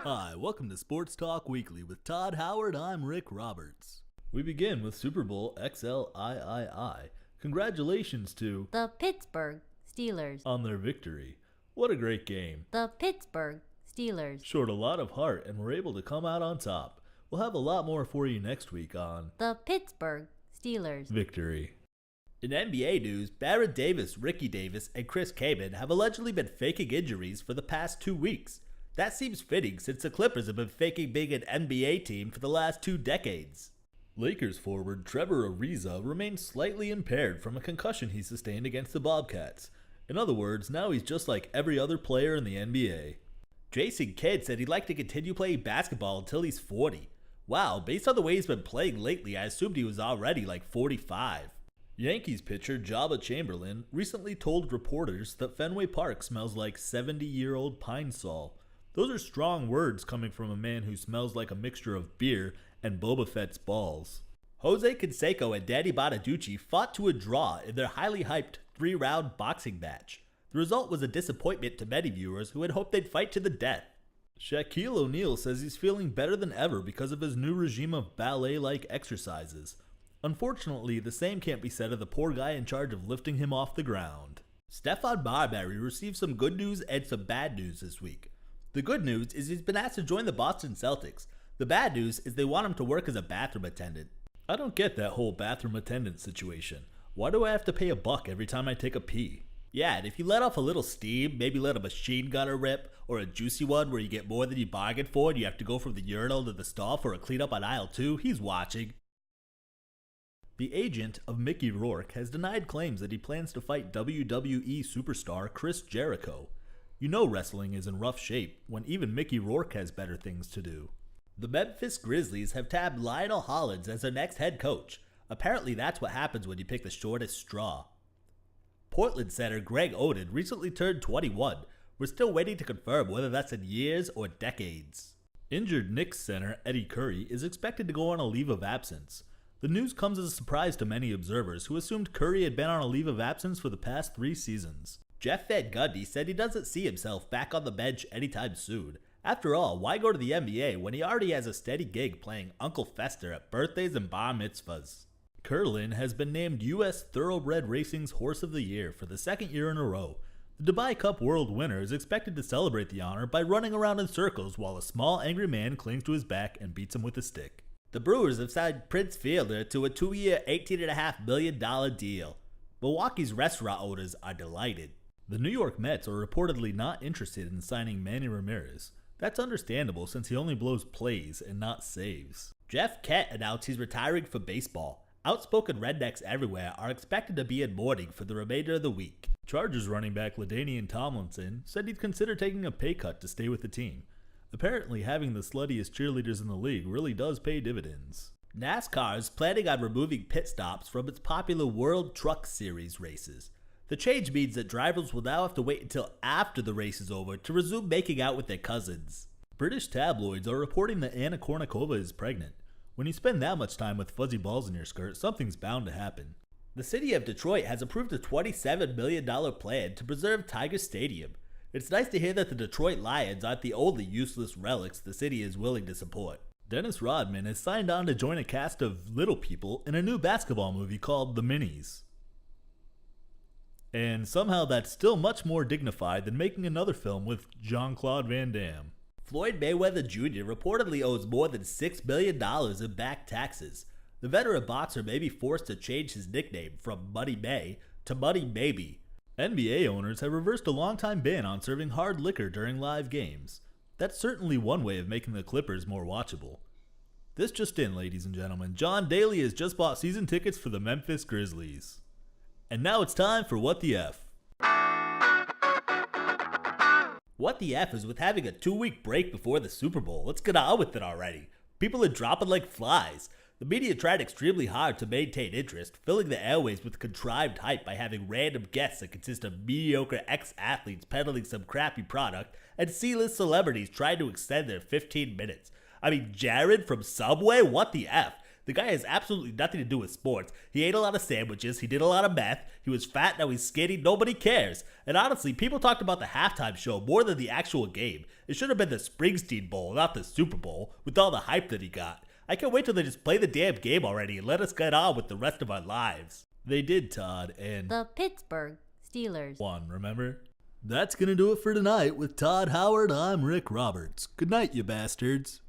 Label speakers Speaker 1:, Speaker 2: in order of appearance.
Speaker 1: Hi, welcome to Sports Talk Weekly with Todd Howard. I'm Rick Roberts. We begin with Super Bowl XLIII. Congratulations to
Speaker 2: the Pittsburgh Steelers
Speaker 1: on their victory. What a great game.
Speaker 2: The Pittsburgh Steelers
Speaker 1: showed a lot of heart and were able to come out on top. We'll have a lot more for you next week on
Speaker 2: the Pittsburgh Steelers
Speaker 1: victory.
Speaker 3: In NBA news, Baron Davis, Ricky Davis, and Chris Kaman have allegedly been faking injuries for the past 2 weeks. That seems fitting since the Clippers have been faking being an NBA team for the last 2 decades.
Speaker 1: Lakers forward Trevor Ariza remains slightly impaired from a concussion he sustained against the Bobcats. In other words, now he's just like every other player in the NBA.
Speaker 3: Jason Kidd said he'd like to continue playing basketball until he's 40. Wow, based on the way he's been playing lately, I assumed he was already like 45.
Speaker 1: Yankees pitcher Joba Chamberlain recently told reporters that Fenway Park smells like 70-year-old pine sol. Those are strong words coming from a man who smells like a mixture of beer and Boba Fett's balls.
Speaker 3: Jose Conseco and Danny Bonaducci fought to a draw in their highly hyped 3-round boxing match. The result was a disappointment to many viewers who had hoped they'd fight to the death.
Speaker 1: Shaquille O'Neal says he's feeling better than ever because of his new regime of ballet-like exercises. Unfortunately, the same can't be said of the poor guy in charge of lifting him off the ground.
Speaker 3: Stephon Marbury received some good news and some bad news this week. The good news is he's been asked to join the Boston Celtics. The bad news is they want him to work as a bathroom attendant.
Speaker 1: I don't get that whole bathroom attendant situation. Why do I have to pay $1 every time I take a pee?
Speaker 3: Yeah, and if you let off a little steam, maybe let a machine gunner rip, or a juicy one where you get more than you bargained for and you have to go from the urinal to the stall for a cleanup on aisle 2, he's watching.
Speaker 1: The agent of Mickey Rourke has denied claims that he plans to fight WWE superstar Chris Jericho. You know wrestling is in rough shape when even Mickey Rourke has better things to do.
Speaker 3: The Memphis Grizzlies have tabbed Lionel Hollins as their next head coach. Apparently that's what happens when you pick the shortest straw. Portland center Greg Oden recently turned 21. We're still waiting to confirm whether that's in years or decades.
Speaker 1: Injured Knicks center Eddie Curry is expected to go on a leave of absence. The news comes as a surprise to many observers who assumed Curry had been on a leave of absence for the past 3 seasons.
Speaker 3: Jeff Van Gundy said he doesn't see himself back on the bench anytime soon. After all, why go to the NBA when he already has a steady gig playing Uncle Fester at birthdays and bar mitzvahs?
Speaker 1: Curlin has been named U.S. Thoroughbred Racing's Horse of the Year for the 2nd year in a row. The Dubai Cup World winner is expected to celebrate the honor by running around in circles while a small angry man clings to his back and beats him with a stick.
Speaker 3: The Brewers have signed Prince Fielder to a 2-year, $18.5 million deal. Milwaukee's restaurant owners are delighted.
Speaker 1: The New York Mets are reportedly not interested in signing Manny Ramirez. That's understandable since he only blows plays and not saves.
Speaker 3: Jeff Kent announced he's retiring from baseball. Outspoken rednecks everywhere are expected to be in mourning for the remainder of the week.
Speaker 1: Chargers running back LaDainian Tomlinson said he'd consider taking a pay cut to stay with the team. Apparently, having the sluttiest cheerleaders in the league really does pay dividends.
Speaker 3: NASCAR is planning on removing pit stops from its popular World Truck Series races. The change means that drivers will now have to wait until after the race is over to resume making out with their cousins.
Speaker 1: British tabloids are reporting that Anna Kournikova is pregnant. When you spend that much time with fuzzy balls in your skirt, something's bound to happen.
Speaker 3: The city of Detroit has approved a $27 million plan to preserve Tiger Stadium. It's nice to hear that the Detroit Lions aren't the only useless relics the city is willing to support.
Speaker 1: Dennis Rodman has signed on to join a cast of little people in a new basketball movie called The Minis. And somehow that's still much more dignified than making another film with Jean-Claude Van Damme.
Speaker 3: Floyd Mayweather Jr. reportedly owes more than $6 million in back taxes. The veteran boxer may be forced to change his nickname from Money May to Money Maybe.
Speaker 1: NBA owners have reversed a long-time ban on serving hard liquor during live games. That's certainly one way of making the Clippers more watchable. This just in, ladies and gentlemen, John Daly has just bought season tickets for the Memphis Grizzlies. And now it's time for What the F.
Speaker 3: What the F is with having a 2-week break before the Super Bowl? Let's get on with it already. People are dropping like flies. The media tried extremely hard to maintain interest, filling the airways with contrived hype by having random guests that consist of mediocre ex-athletes peddling some crappy product and C-list celebrities trying to extend their 15 minutes. I mean, Jared from Subway? What the F? The guy has absolutely nothing to do with sports. He ate a lot of sandwiches, he did a lot of meth, he was fat, now he's skinny, nobody cares. And honestly, people talked about the halftime show more than the actual game. It should have been the Springsteen Bowl, not the Super Bowl, with all the hype that he got. I can't wait till they just play the damn game already and let us get on with the rest of our lives.
Speaker 1: They did, Todd, and
Speaker 2: The Pittsburgh Steelers.
Speaker 1: won, remember? That's gonna do it for tonight. With Todd Howard, I'm Rick Roberts. Good night, you bastards.